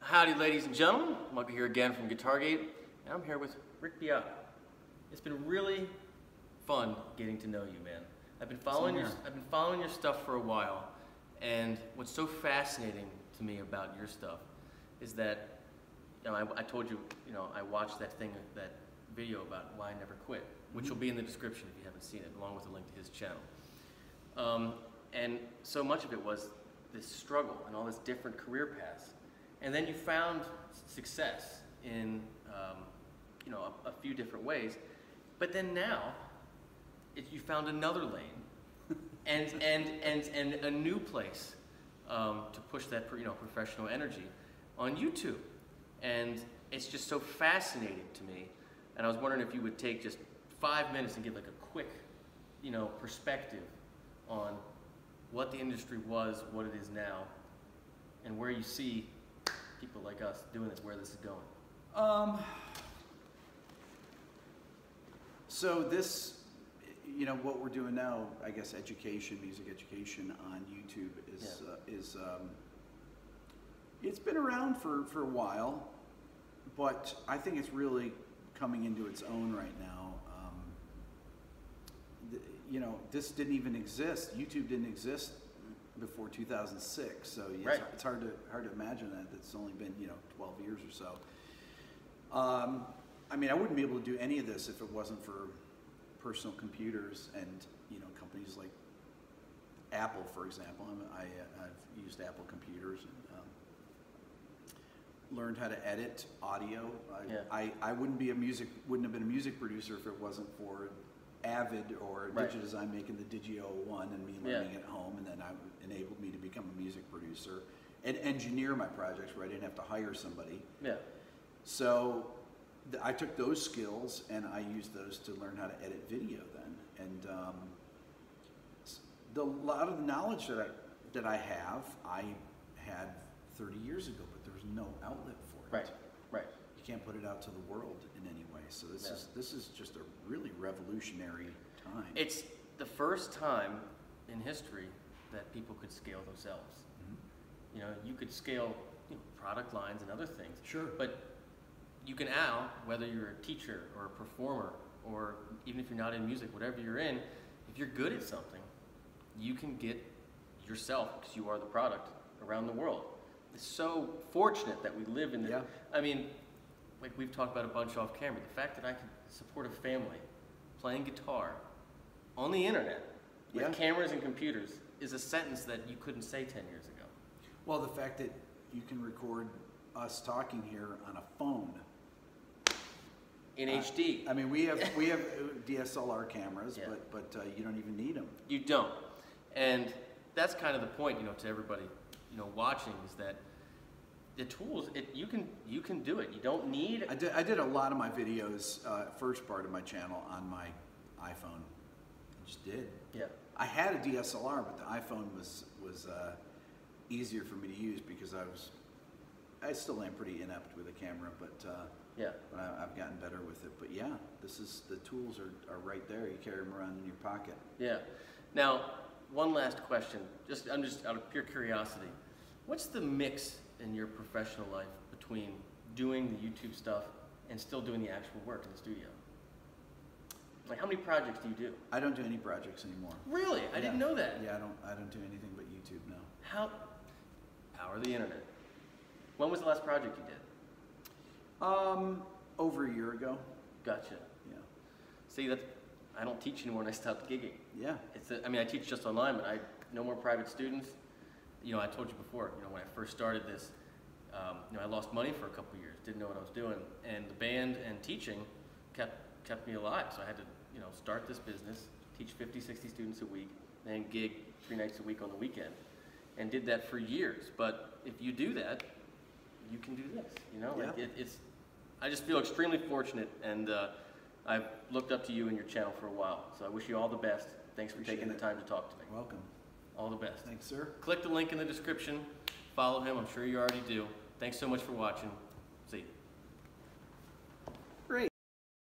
Howdy, ladies and gentlemen. Michael here again from GuitarGate, and I'm here with Rick Beato. It's been really fun getting to know you, man. I've been following your stuff for a while, and what's so fascinating to me about your stuff is that, you know, I told you, you know, I watched that video about why I never quit, which will be in the description if you haven't seen it, along with a link to his channel. And so much of it was this struggle and all this different career paths. And then you found success in, you know, a few different ways. But then now, you found another lane and a new place to push that, you know, professional energy on YouTube. And it's just so fascinating to me. And I was wondering if you would take just 5 minutes and give like a quick, you know, perspective on what the industry was, what it is now, and where you see people like us doing this, where this is going. So this, you know, what we're doing now, I guess education, music education on YouTube is it's been around for a while, but I think it's really coming into its own right now. You know, this didn't even exist. YouTube didn't exist before 2006, so right. It's hard to imagine that. It's only been, you know, 12 years or so. I mean, I wouldn't be able to do any of this if it wasn't for personal computers and, you know, companies like Apple, for example. I've used Apple computers and learned how to edit audio. I wouldn't have been a music producer if it wasn't for Avid or right. Digidesign making the Digio 01 and me learning at home, and then enabled me to become a music producer and engineer my projects where I didn't have to hire somebody. Yeah. So I took those skills and I used those to learn how to edit video then. And a lot of the knowledge that I have, I had 30 years ago, but there was no outlet for it. Right, right. You can't put it out to the world in any way. So this is just a really revolutionary time. It's the first time in history that people could scale themselves. Mm-hmm. You know, you could scale, you know, product lines and other things. Sure. But you can now, whether you're a teacher or a performer, or even if you're not in music, whatever you're in, if you're good at something, you can get yourself, because you are the product, around the world. It's so fortunate that we live in the, yeah. I mean, like we've talked about a bunch off camera, the fact that I can support a family playing guitar on the internet with cameras and computers is a sentence that you couldn't say 10 years ago. Well, the fact that you can record us talking here on a phone in HD. I mean, we have DSLR cameras, yeah. but you don't even need them. You don't, and that's kind of the point, you know, to everybody, you know, watching, is that the tools, you can do it. You don't need. I did a lot of my videos, first part of my channel, on my iPhone. I just did. Yeah. I had a DSLR, but the iPhone was easier for me to use because I still am pretty inept with a camera, but yeah. But I've gotten better with it. But yeah, the tools are right there. You carry them around in your pocket. Yeah. Now, one last question. I'm just out of pure curiosity. What's the mix in your professional life between doing the YouTube stuff and still doing the actual work in the studio? Like, how many projects do you do? I don't do any projects anymore. Really? I didn't know that. Yeah, I don't do anything but YouTube now. How? Power of the internet. When was the last project you did? Over a year ago. Gotcha. Yeah. See, I don't teach anymore, and I stopped gigging. Yeah. I mean, I teach just online, but no more private students. You know, I told you before, you know, when I first started this, you know, I lost money for a couple of years, didn't know what I was doing, and the band and teaching kept me alive. So I had to, you know, start this business, teach 50, 60 students a week, then gig 3 nights a week on the weekend, and did that for years. But if you do that, you can do this, you know? Yeah. Like I just feel extremely fortunate, and I've looked up to you and your channel for a while. So I wish you all the best. Thanks for taking the time to talk to me. Welcome. All the best. Thanks, sir. Click the link in the description. Follow him. I'm sure you already do. Thanks so much for watching.